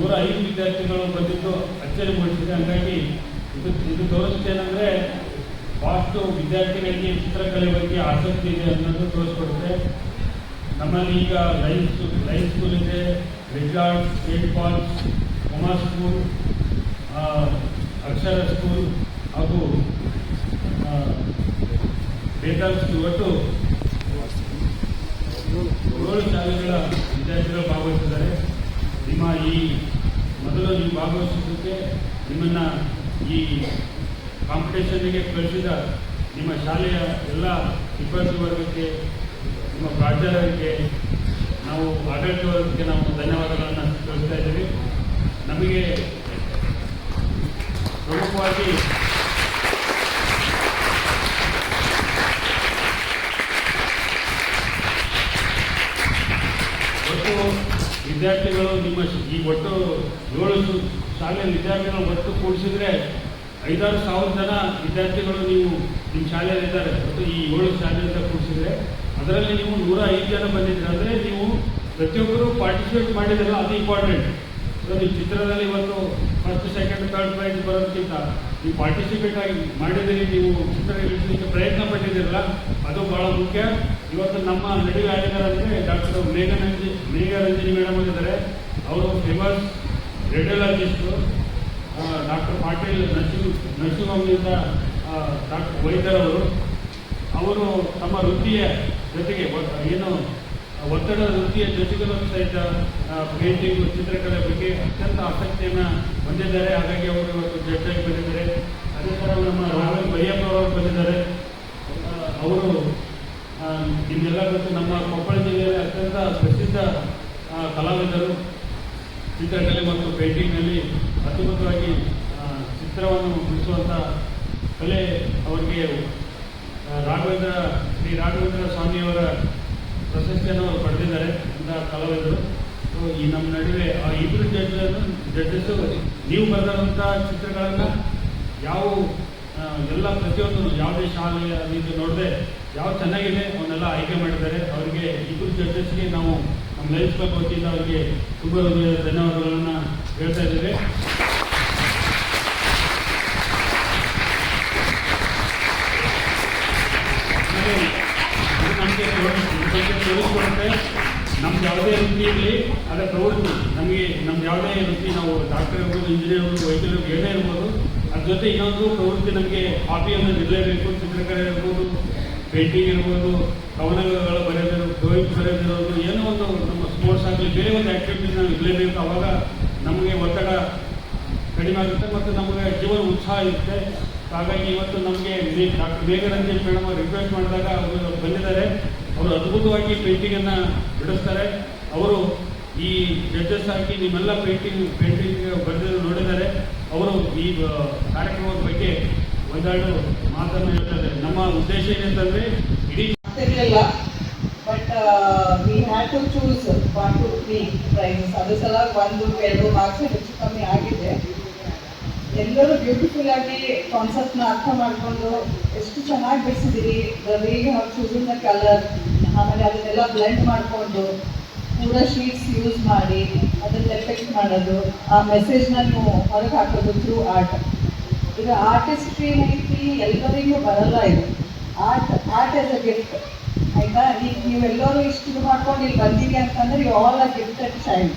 105 ವಿದ್ಯಾರ್ಥಿಗಳು ಬಂದಿದ್ದು ಅಚ್ಚರಿ ಮೂಡಿಸಿದೆ. ಹಾಗಾಗಿ ಇದು ತೋರಿಸ್ತೇನೆಂದರೆ ಭಾಳಷ್ಟು ವಿದ್ಯಾರ್ಥಿಗಳಿಗೆ ಚಿತ್ರಕಲೆ ಬಗ್ಗೆ ಆಸಕ್ತಿ ಇದೆ ಅನ್ನೋದು ತೋರಿಸ್ಕೊಡುತ್ತೆ. ನಮ್ಮಲ್ಲಿ ಈಗ ಲೈನ್ ಸ್ಕೂಲ್ ಇದೆ, ರಿಜಾರ್ಡ್, ಸೇಂಟ್ ಪಾಲ್ಸ್, ಉಮಾ ಸ್ಕೂಲ್, ಅಕ್ಷರ ಸ್ಕೂಲ್ ಹಾಗೂ ಬೇತಾಲ್ ಸ್ಕೂಲ್, ಒಟ್ಟು 7 ಶಾಲೆಗಳ ವಿದ್ಯಾರ್ಥಿಗಳು ಭಾಗವಹಿಸಿದ್ದಾರೆ. ನಿಮ್ಮ ಈ ಮೊದಲು ನೀವು ಭಾಗವಹಿಸಿದ್ದಕ್ಕೆ, ನಿಮ್ಮನ್ನು ಈ ಕಾಂಪಿಟೇಷನ್ಗೆ ಕಳಿಸಿದ ನಿಮ್ಮ ಶಾಲೆಯ ಎಲ್ಲ ಸಿಬ್ಬಂದಿ ವರ್ಗಕ್ಕೆ, ನಿಮ್ಮ ಪ್ರಾಚಾರ್ಯರಿಗೆ, ನಾವು ಆಡಳಿತ ವರ್ಗಕ್ಕೆ ನಾವು ಧನ್ಯವಾದಗಳನ್ನು ತಿಳಿಸ್ತಾ ಇದ್ದೀವಿ. ನಮಗೆ ಪ್ರಮುಖವಾಗಿ ಒಟ್ಟು ವಿದ್ಯಾರ್ಥಿಗಳು ನಿಮ್ಮ ಈ ಒಟ್ಟು 7 ಶಾಲೆಯ ವಿದ್ಯಾರ್ಥಿಗಳು ಒಟ್ಟು ಕೂಡಿಸಿದರೆ 5-6 ಸಾವಿರ ಜನ ವಿದ್ಯಾರ್ಥಿಗಳು ನೀವು ನಿಮ್ಮ ಶಾಲೆಯಲ್ಲಿದ್ದಾರೆ. ಒಟ್ಟು ಈ 7 ಶಾಲೆಯಿಂದ ಕೂಡಿಸಿದರೆ ಅದರಲ್ಲಿ ನೀವು 105 ಜನ ಬಂದಿದ್ದೀರ. ಅಂದರೆ ನೀವು ಪ್ರತಿಯೊಬ್ಬರು ಪಾರ್ಟಿಸಿಪೇಟ್ ಮಾಡಿದ್ರಲ್ಲ, ಅದು ಇಂಪಾರ್ಟೆಂಟ್. ಸೊ ನೀವು ಚಿತ್ರದಲ್ಲಿ ಇವತ್ತು ಫಸ್ಟ್, ಸೆಕೆಂಡ್, ಥರ್ಡ್ ಪ್ರೈಸ್ ಬರೋದಕ್ಕಿಂತ ನೀವು ಪಾರ್ಟಿಸಿಪೇಟ್ ಆಗಿ ಮಾಡಿದ್ದೀರಿ, ನೀವು ಚಿತ್ರ ಇಳಿಸಲಿಕ್ಕೆ ಪ್ರಯತ್ನ ಪಟ್ಟಿದ್ದೀರಲ್ಲ, ಅದು ಭಾಳ ಮುಖ್ಯ. ಇವತ್ತು ನಮ್ಮ ನಡುವೆ ಆಗಿದ್ದಾರೆ ಡಾಕ್ಟರ್ ಮೇಘರಂಜನಿ ಮೇಡಮ್ ಇದ್ದಾರೆ. ಅವರು ಫೇಮಸ್ ರೇಡಿಯೋಲಾಜಿಸ್ಟು. ಡಾಕ್ಟರ್ ಪಾಟೀಲ್ ನರಸಿಂಹದಿಂದ ಡಾಕ್ಟರ್ ವೈದ್ಯರವರು. ಅವರು ತಮ್ಮ ವೃತ್ತಿಯ ಜೊತೆಗೆ ಏನು ಒತ್ತಡದ ವೃತ್ತಿಯ ಜೊತೆಗೂ ಸಹಿತ ಪೇಂಟಿಂಗ್, ಚಿತ್ರಕಲೆ ಬಗ್ಗೆ ಅತ್ಯಂತ ಆಸಕ್ತಿಯನ್ನು ಹೊಂದಿದ್ದಾರೆ. ಹಾಗಾಗಿ ಅವರು ಇವತ್ತು ಜಡ್ಜಾಗಿ ಬಂದಿದ್ದಾರೆ. ಅದೇ ಥರ ನಮ್ಮ ರಾಘವೇಂದ್ರ ಬೈಯಪ್ಪನವರು ಬಂದಿದ್ದಾರೆ. ಅವರು ನಿಮಗೆಲ್ಲ ಗೊತ್ತು, ನಮ್ಮ ಕೊಪ್ಪಳ ಜಿಲ್ಲೆಯಲ್ಲಿ ಅತ್ಯಂತ ಪ್ರಸಿದ್ಧ ಕಲಾವಿದರು. ಚಿತ್ರಕಲೆ ಮತ್ತು ಪೇಂಟಿಂಗ್ನಲ್ಲಿ ಅದ್ಭುತವಾಗಿ ಚಿತ್ರವನ್ನು ಬಿಡಿಸುವಂಥ ಕಲೆ ಅವರಿಗೆ ಶ್ರೀ ರಾಘವೇಂದ್ರ ಸ್ವಾಮಿಯವರ ಪ್ರಶಸ್ತಿಯನ್ನು ಅವರು ಪಡೆದಿದ್ದಾರೆ ಅಂತ ಕಲಾವಿದರು. ಸೊ ಈ ನಮ್ಮ ನಡುವೆ ಆ ಇಬ್ಬರು ಜಡ್ಜಸ್ಸು ನೀವು ಬರೆದಂಥ ಚಿತ್ರಗಳನ್ನು ಎಲ್ಲ ಪ್ರತಿಯೊಂದು ಯಾವುದೇ ಶಾಲೆಯ ನೀವು ನೋಡದೆ ಯಾವ ಚೆನ್ನಾಗಿದೆ ಅವನ್ನೆಲ್ಲ ಆಯ್ಕೆ ಮಾಡಿದ್ದಾರೆ. ಅವರಿಗೆ ಇಬ್ಬರು ಜಡ್ಜಸ್ಗೆ ನಾವು ನಮ್ಮ ಲೈಫ್ ಕ್ಲಬ್ ವತಿಯಿಂದ ಅವರಿಗೆ ತುಂಬ ಧನ್ಯವಾದಗಳನ್ನು ಹೇಳ್ತಾ ಇದ್ದೇವೆ. ನಮಗೆ ತೋರಿಸ್ಕೊಡುತ್ತೆ ನಮ್ದು ಯಾವುದೇ ವೃತ್ತಿ ಇರಲಿ, ಅದರ ಪ್ರವೃತ್ತಿ ನಮ್ದು ಯಾವುದೇ ವೃತ್ತಿ, ನಾವು ಡಾಕ್ಟರ್ ಇರ್ಬೋದು, ಇಂಜಿನಿಯರ್ ಇರ್ಬೋದು, ವೈದ್ಯರು ಇರ್ಬೋದು, ಏನೇ ಇರ್ಬೋದು, ಅದ್ರ ಜೊತೆ ಇನ್ನೊಂದು ಪ್ರವೃತ್ತಿ ನಮಗೆ ಹಾಬಿಯನ್ನು ಇರಲೇಬೇಕು. ಚಿತ್ರಕಲೆ ಇರ್ಬೋದು, ಪೇಂಟಿಂಗ್ ಇರ್ಬೋದು, ಕವನಗಳು ಬರೆಯೋದು, ಡೋಯಿಂಗ್ ಬರೆಯೋದಿರೋದು, ಏನೋ ಒಂದು ನಮ್ಮ ಸ್ಪೋರ್ಟ್ಸ್ ಆಗಲಿ, ಬೇರೆ ಒಂದು ಆ್ಯಕ್ಟಿವಿಟೀಸ್ ನಾವು ಇರಲೇಬೇಕು. ಆವಾಗ ನಮಗೆ ಒತ್ತಡ ಕಡಿಮೆ ಆಗುತ್ತೆ ಮತ್ತು ನಮಗೆ ಜೀವನ ಉತ್ಸಾಹ ಇರುತ್ತೆ. ಹಾಗಾಗಿ ಇವತ್ತು ನಮಗೆ ಡಾಕ್ಟರ್ ಮೇಘರಂಜನ್ ಮೇಡಮ್ ಅವರು ರಿಕ್ವೆಸ್ಟ್ ಮಾಡಿದಾಗ ಅವರು ಬಂದಿದ್ದಾರೆ. ಅವರು ಅದ್ಭುತವಾಗಿ ಪೇಂಟಿಂಗನ್ನು ಬಿಡಿಸ್ತಾರೆ. ಅವರು ಈ ಜಡ್ಜಸ್ ಆಗಿ ನಿಮ್ಮೆಲ್ಲ ಪೇಂಟಿಂಗ್ ಬರೆದಿದ್ದು ನೋಡಿದ್ದಾರೆ. ಅವರು ಈ ಕಾರ್ಯಕ್ರಮದ ಬಗ್ಗೆ ಒಂದೆರಡು ಮಾತನ್ನು ಹೇಳ್ತಾರೆ. ನಮ್ಮ ಉದ್ದೇಶ ಏನಂತಂದರೆ ಇಡೀ ಇರಲಿಲ್ಲ, but we had to choose 1 to 3 prizes. ಅದು ಸಲ 1-2 ಮಾರ್ಕ್ಸ್ ಹೆಚ್ಚು ಕಮ್ಮಿ ಆಗಿದೆ. ಎಲ್ಲರೂ ಬ್ಯೂಟಿಫುಲ್ ಆಗಿ ಕಾನ್ಸೆಪ್ಟ್ನ ಅರ್ಥ ಮಾಡಿಕೊಂಡು ಎಷ್ಟು ಚೆನ್ನಾಗಿ ಬಿಡಿಸಿದ್ದೀರಿ. The way you have choosing the colour, ಆಮೇಲೆ ಅದನ್ನೆಲ್ಲ ಬ್ಲೆಂಡ್ ಮಾಡಿಕೊಂಡು ಪೂರ ಶೀಟ್ಸ್ ಯೂಸ್ ಮಾಡಿ ಅದನ್ನು ಎಫೆಕ್ಟ್ ಮಾಡೋದು, ಆ ಮೆಸೇಜ್ನ ನೀವು ಹೊರಗೆ ಹಾಕೋದು ಥ್ರೂ ಆರ್ಟ್. ಈಗ ಆರ್ಟಿಸ್ಟ್ರಿ ರೀತಿ ಎಲ್ಲರಿಗೂ ಬರಲ್ಲ. ಇದು ಆರ್ಟ್ ಆಸ್ ಅ ಗಿಫ್ಟ್, ಆಯಿತಾ? ಈಗ ನೀವೆಲ್ಲರೂ ಇಷ್ಟು ಮಾಡ್ಕೊಂಡು ಇಲ್ಲಿ ಬಂದಿರಿ ಅಂತಂದರೆ you all a gifted child.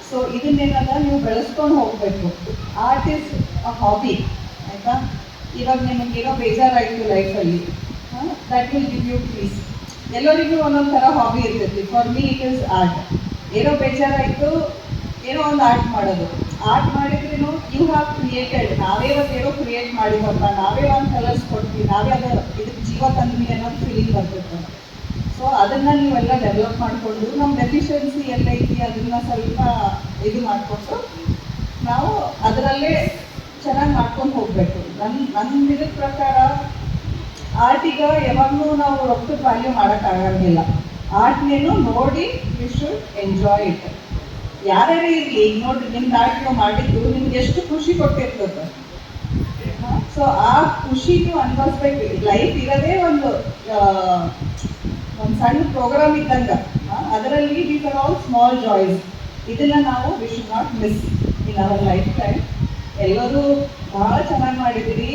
So ಇದನ್ನೇನದ ನೀವು ಬೆಳೆಸ್ಕೊಂಡು ಹೋಗಬೇಕು. ಆರ್ಟ್ ಈಸ್ ಅ ಹಾಬಿ, ಆಯಿತಾ? ಇವಾಗ ನಿಮಗೇನೋ ಬೇಜಾರಾಯಿತು ಲೈಫಲ್ಲಿ, that will give you peace. ಎಲ್ಲರಿಗೂ ಒಂದೊಂದು ಥರ ಹಾಬಿ ಇರ್ತೈತಿ. For me it is art. ಏನೋ ಬೇಜಾರಾಯಿತು, ಏನೋ ಒಂದು ಆರ್ಟ್ ಮಾಡೋದು. ಆರ್ಟ್ ಮಾಡಿದ್ರೂ ಯು ಹ್ಯಾವ್ ಕ್ರಿಯೇಟೆಡ್. ನಾವೇ ಒಂದು ಏನೋ ಕ್ರಿಯೇಟ್ ಮಾಡಿದಪ್ಪ, ನಾವೇ ಒಂದು ಕಲರ್ಸ್ ಕೊಡ್ತೀವಿ, ನಾವೇ ಇದಕ್ಕೆ ಜೀವ ತಂದ್ವಿ ಅನ್ನೋದು ಫೀಲಿಂಗ್ ಬರ್ತೈತೆ. ಸೊ ಅದನ್ನು ನೀವೆಲ್ಲ ಡೆವಲಪ್ ಮಾಡಿಕೊಂಡು ನಮ್ಮ ಡೆಫಿಷಿಯನ್ಸಿ ಎಲ್ಲೈತಿ ಅದನ್ನು ಸ್ವಲ್ಪ ಇದು ಮಾಡಿಕೊಂಡು ನಾವು ಅದರಲ್ಲೇ ಚೆನ್ನಾಗಿ ಮಾಡ್ಕೊಂಡು ಹೋಗಬೇಕು. ನನ್ನ ಇದರ ಪ್ರಕಾರ ಆರ್ಟಿಗ ಯಾವಾಗಲೂ ನಾವು ರೊಕ್ಕದ ವ್ಯಾಲ್ಯೂ ಮಾಡೋಕ್ಕಾಗಂಗಿಲ್ಲ. ಆರ್ಟ್ನೇನು ನೋಡಿ ಯು ಶುಡ್ ಎಂಜಾಯ್ ಇಟ್. ಯಾರ್ಯಾರೇ ಇರಲಿ, ಈಗ ನೋಡಿರಿ ನಿಮ್ಮ ಆರ್ಟ್ ನೀವು ಮಾಡಿದ್ದು ನಿಮ್ಗೆ ಎಷ್ಟು ಖುಷಿ ಕೊಟ್ಟಿರ್ತದೆ. ಸೊ ಆ ಖುಷಿ ನೀವು ಅನ್ಭವಿಸ್ಬೇಕು. ಲೈಫ್ ಇರೋದೇ ಒಂದು ಸಣ್ಣ ಪ್ರೋಗ್ರಾಮ್ ಇದ್ದಂಗೆ. ಅದರಲ್ಲಿ these are all small joys. ಇದನ್ನು ನಾವು we should not miss in our life time. ಎಲ್ಲರೂ ಭಾಳ ಚೆನ್ನಾಗಿ ಮಾಡಿದ್ದೀರಿ.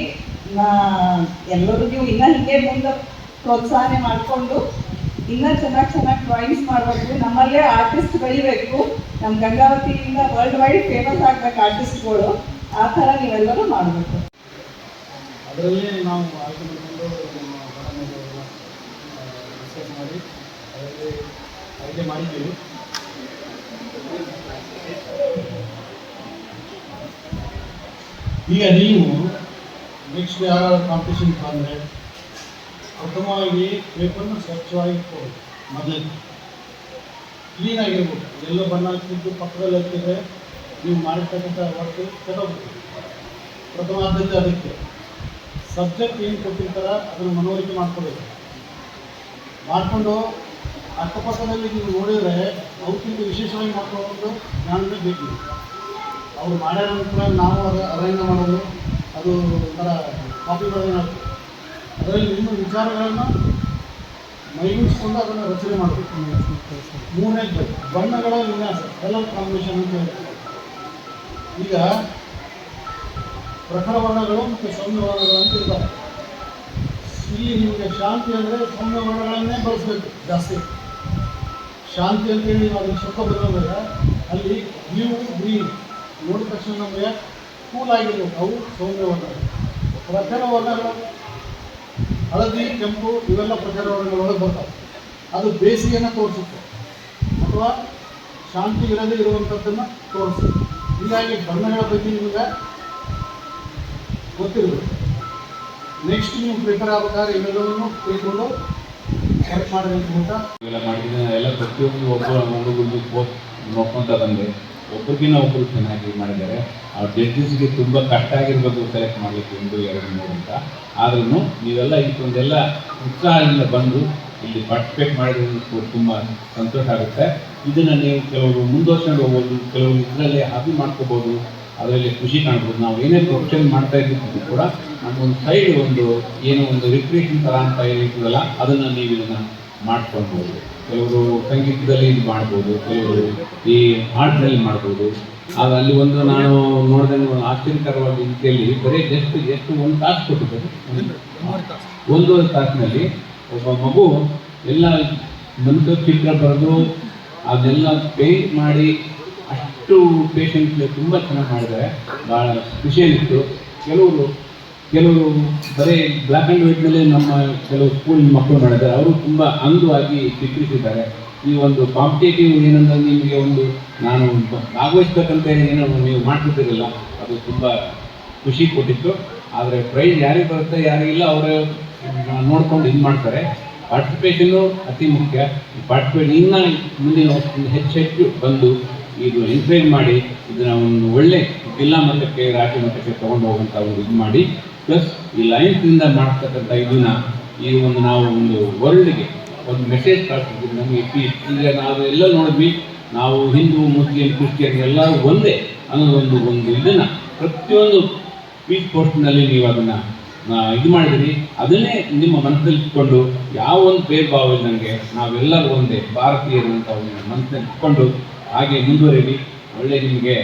ಎಲ್ಲರೂ ನೀವು ಇನ್ನೂ ಹೀಗೆ ಮುಂದೆ ಪ್ರೋತ್ಸಾಹನೆ ಮಾಡಿಕೊಂಡು ಇನ್ನೂ ಚೆನ್ನಾಗಿ ಡ್ರಾಯಿಂಗ್ಸ್ ಮಾಡಬೇಕು. ನಮ್ಮಲ್ಲೇ ಆರ್ಟಿಸ್ಟ್ ಬೆಳಿಬೇಕು. ನಮ್ಮ ಗಂಗಾವತಿಯಿಂದ ವರ್ಲ್ಡ್ ವೈಡ್ ಫೇಮಸ್ ಆಗಬೇಕು ಆರ್ಟಿಸ್ಟ್ಗಳು. ಆ ಥರ ನೀವೆಲ್ಲರೂ ಮಾಡಬೇಕು. ಅದರಲ್ಲಿ ನಾವು ಆಯ್ಕೆ ಮಾಡಿಕೊಂಡು ನಮ್ಮ ಬಡವರಿಗೆಲ್ಲ ಡಿಸ್ಕಸ್ ಮಾಡಿ ಅದರಲ್ಲಿ ಆಯ್ಕೆ ಮಾಡಿದ್ದೀವಿ. ಈಗ ನೀವು ನೆಕ್ಸ್ಟ್ ಯಾರು ಕಾಂಪಿಟೇಷನ್ ಬಂದರೆ ಪ್ರಥಮವಾಗಿ ಪೇಪರ್ನ ಸ್ವಚ್ಛವಾಗಿ ಇಟ್ಕೊಳ್ಳಿ. ಮೊದಲು ಕ್ಲೀನಾಗಿರ್ಬೇಕು. ಎಲ್ಲೋ ಬಣ್ಣ ಹಚ್ಚಿದ್ದು ಪಕ್ಕದಲ್ಲಿ ಹಚ್ಚಿದ್ರೆ ನೀವು ಮಾಡಿರ್ತಕ್ಕಂಥ ವರ್ಕ್ ಕೆಟ್ಟೋಗ್ಬೇಕು. ಪ್ರಥಮ ಆದ್ಯತೆ ಅದಕ್ಕೆ. ಸಬ್ಜೆಕ್ಟ್ ಏನು ಕೊಟ್ಟಿರ್ತಾರ ಅದನ್ನು ಮನವರಿಕೆ ಮಾಡ್ಕೋಬೇಕು. ಮಾಡಿಕೊಂಡು ಅಕ್ಕಪಕ್ಕದಲ್ಲಿ ನೀವು ನೋಡಿದರೆ ಅವಕ್ಕಿಂತ ವಿಶೇಷವಾಗಿ ಮಾಡ್ಕೊಂಡು ಜ್ಞಾನವೇ ಬೇಕು. ಅವ್ರು ಮಾಡ್ಯಾರ ಕೂಡ ನಾವು ಅರೇಂಜ್ ಮಾಡೋದು ಅದು ಒಂಥರ ಕಾಪಿ ಮಾಡೋದು. ಅದರಲ್ಲಿ ನಿಮ್ಮ ವಿಚಾರಗಳನ್ನು ಮೈಗೂಡಿಸ್ಕೊಂಡು ಅದನ್ನು ರಚನೆ ಮಾಡಬೇಕು. ಮೂರನೇದು ಬಣ್ಣಗಳ ವಿನ್ಯಾಸ, ಕಲರ್ ಕಾಂಬಿನೇಷನ್ ಅಂತ ಹೇಳ್ತಾರೆ. ಈಗ ಪ್ರಖರ ವರ್ಣಗಳು ಮತ್ತು ಸೌಮ್ಯ ವರ್ಣಗಳು ಅಂತ ಇರ್ತಾರೆ. ಇಲ್ಲಿ ನಿಮಗೆ ಶಾಂತಿ ಅಂದರೆ ಸೌಮ್ಯ ವರ್ಣಗಳನ್ನೇ ಬಳಸಬೇಕು ಜಾಸ್ತಿ. ಶಾಂತಿ ಅಂತೇಳಿ ನೀವು ಅದನ್ನು ಸ್ವಲ್ಪ ಬದಲಾಗ ಅಲ್ಲಿ ಬ್ಲೂ ಗ್ರೀನ್ ನೋಡಿದ ತಕ್ಷಣ ನಮಗೆ ಕೂಲ್ ಆಗಿರ್ಬೇಕು. ಅವು ಸೌಮ್ಯ ವರ್ಣಗಳು. ಪ್ರಖರ ವರ್ಣಗಳು ಹಳದಿ, ಕೆಂಪು ಇವೆಲ್ಲ ಪ್ರಖರ ವರ್ಣಗಳೊಳಗೆ ಬರ್ತಾವೆ. ಅದು ಬೇಸಿಗೆಯನ್ನು ತೋರಿಸುತ್ತೆ ಅಥವಾ ಶಾಂತಿ ಇರದೇ ಇರುವಂಥದ್ದನ್ನು ತೋರಿಸುತ್ತೆ. ಹೀಗಾಗಿ ಬಣ್ಣಗಳ ಬಗ್ಗೆ ನಿಮಗೆ ಗೊತ್ತಿರಬೇಕು. ನೆಕ್ಸ್ಟ್ ನೀವು ಪ್ರಿಪೇರ್ ಆಗಬೇಕಾದ್ರೆ ಇವೆಲ್ಲವನ್ನು ತಿಳ್ಕೊಂಡು ವರ್ಕ್ ಮಾಡಿದ್ರೆ ಅಂತ ಇವೆಲ್ಲ ಮಾಡಿದ ಎಲ್ಲ ಪ್ರತಿಯೊಂದು ಹುಡುಗರಿಗೂ ಪೋಸ್ಟ್ ನೋಡ್ಕೊತ ಬಂದೆ. ಒಬ್ಬರಿಗಿನ್ನ ಒಬ್ಬರು ಚೆನ್ನಾಗಿ ಮಾಡಿದ್ದಾರೆ. ಆ ಜಡ್ಜಸ್ಗೆ ತುಂಬ ಕಷ್ಟ ಆಗಿರ್ಬೋದು ಸೆಲೆಕ್ಟ್ ಮಾಡಲಿಕ್ಕೆ 1, 2, 3 ಅಂತ. ಆದ್ರೂ ನೀವೆಲ್ಲ ಇದೊಂದೆಲ್ಲ ಉತ್ಸಾಹದಿಂದ ಬಂದು ಇಲ್ಲಿ ಪಾರ್ಟಿಸಿಪೇಟ್ ಮಾಡಿರೋದು ತುಂಬ ಸಂತೋಷ ಆಗುತ್ತೆ. ಇದನ್ನು ನೀವು ಕೆಲವರು ಮುಂದುವರ್ಸ್ಕೊಂಡು ಹೋಗ್ಬೋದು, ಕೆಲವರು ಇದರಲ್ಲಿ ಹಾಬಿ ಮಾಡ್ಕೋಬೋದು, ಅದರಲ್ಲಿ ಖುಷಿ ಕಾಣ್ಬೋದು. ನಾವು ಏನೇ ಪ್ರೊಫೆಷನ್ ಮಾಡ್ತಾ ಇದ್ದಿದ್ದು ಕೂಡ ನಮಗೊಂದು ಸೈಡ್ ಏನೋ ಒಂದು ರಿಕ್ರಿಯೇಷನ್ ಥರ ಅಂತ ಏನಿರ್ತದಲ್ಲ ಅದನ್ನು ನೀವು ಇದನ್ನು ಮಾಡ್ಕೊಳ್ಬೋದು. ಕೆಲವರು ಸಂಗೀತದಲ್ಲಿ ಇದು ಮಾಡ್ಬೋದು, ಕೆಲವರು ಈ ಆರ್ಟ್ನಲ್ಲಿ ಮಾಡ್ಬೋದು. ಆಗ ಅಲ್ಲಿ ನಾನು ನೋಡಿದಂಗೆ ಒಂದು ಆಶ್ಚರ್ಯಕರವಾದ ರೀತಿಯಲ್ಲಿ ಬರೀ ಎಷ್ಟು 1 ತಾಸು ಕೊಟ್ಟಿದ್ದಾರೆ. 1.5 ತಾಸಿನಲ್ಲಿ ಒಬ್ಬ ಮಗು ಎಲ್ಲ ಮನುಷ್ಯ ಚಿತ್ರ ಬರೆದು ಅದೆಲ್ಲ ಪೇಂಟ್ ಮಾಡಿ ಅಷ್ಟು ಪೇಷನ್ಸ್ಗೆ ತುಂಬ ಚೆನ್ನಾಗಿ ಮಾಡಿದ್ದಾರೆ. ಭಾಳ ಖುಷಿಯಾಗಿತ್ತು. ಕೆಲವರು ಬರೀ ಬ್ಲ್ಯಾಕ್ ಆ್ಯಂಡ್ ವೈಟ್ನಲ್ಲಿ ನಮ್ಮ ಕೆಲವು ಸ್ಕೂಲ್ ಮಕ್ಕಳು ಮಾಡಿದ್ದಾರೆ. ಅವರು ತುಂಬ ಅಂದವಾಗಿ ಚಿತ್ರಿಸಿದ್ದಾರೆ. ಈ ಒಂದು ಕಾಂಪಿಟೇಟಿವ್ ಏನಂದ್ರೆ ನಿಮಗೆ ನಾನು ಭಾಗವಹಿಸ್ಬೇಕಂತ ಏನೋ ನೀವು ಮಾಡ್ತಿದ್ದೀರಲ್ಲ ಅದು ತುಂಬ ಖುಷಿ ಕೊಟ್ಟಿತ್ತು. ಆದರೆ ಪ್ರೈಸ್ ಯಾರಿಗೆ ಬರುತ್ತೆ ಯಾರಿಗಿಲ್ಲ ಅವರು ನೋಡ್ಕೊಂಡು ಇದು ಮಾಡ್ತಾರೆ. ಪಾರ್ಟಿಸಿಪೇಷನ್ನು ಅತಿ ಮುಖ್ಯ. ಪಾರ್ಟಿಸಿಪೇಟ್ ಇನ್ನೂ ಮುಂದಿನ ಹೆಚ್ಚು ಬಂದು ಇದು ಎನ್ಕರೇಜ್ ಮಾಡಿ ಇದನ್ನು ಒಂದು ಒಳ್ಳೆ ಜಿಲ್ಲಾ ಮಟ್ಟಕ್ಕೆ ರಾಜ್ಯ ಮಟ್ಟಕ್ಕೆ ತೊಗೊಂಡು ಹೋಗುವಂಥ ಇದು ಮಾಡಿ. ಪ್ಲಸ್ ಈ ಲೈನ್ಸಿಂದ ಮಾಡ್ತಕ್ಕಂಥ ಇದನ್ನು ನಾವು ವರ್ಲ್ಡ್ಗೆ ಒಂದು ಮೆಸೇಜ್ ಕಳಿಸ್ತಿದ್ದೀವಿ. ನಮಗೆ ಈಗ ನಾವು ಎಲ್ಲ ನೋಡಿದ್ವಿ, ನಾವು ಹಿಂದೂ, ಮುಸ್ಲಿಂ, ಕ್ರಿಶ್ಚಿಯನ್ ಎಲ್ಲರೂ ಒಂದೇ ಅನ್ನೋದು ಇದನ್ನು ಪ್ರತಿಯೊಂದು ಪೀಸ್ ಪೋಸ್ಟ್ನಲ್ಲಿ ನೀವು ಅದನ್ನು ಇದು ಮಾಡಿದಿರಿ. ಅದನ್ನೇ ನಿಮ್ಮ ಮನಸ್ಸಲ್ಲಿ ಇಟ್ಕೊಂಡು ಯಾವ ಒಂದು ಭೇದ ಭಾವ ಇದ್ದಂಗೆ ನಾವೆಲ್ಲರೂ ಒಂದೇ ಭಾರತೀಯರು ಅಂತ ಮನಸ್ಸಲ್ಲಿ ಇಟ್ಕೊಂಡು ಹಾಗೆ ಮುಂದುವರಿರಿ. ಒಳ್ಳೆ ನಿಮಗೆ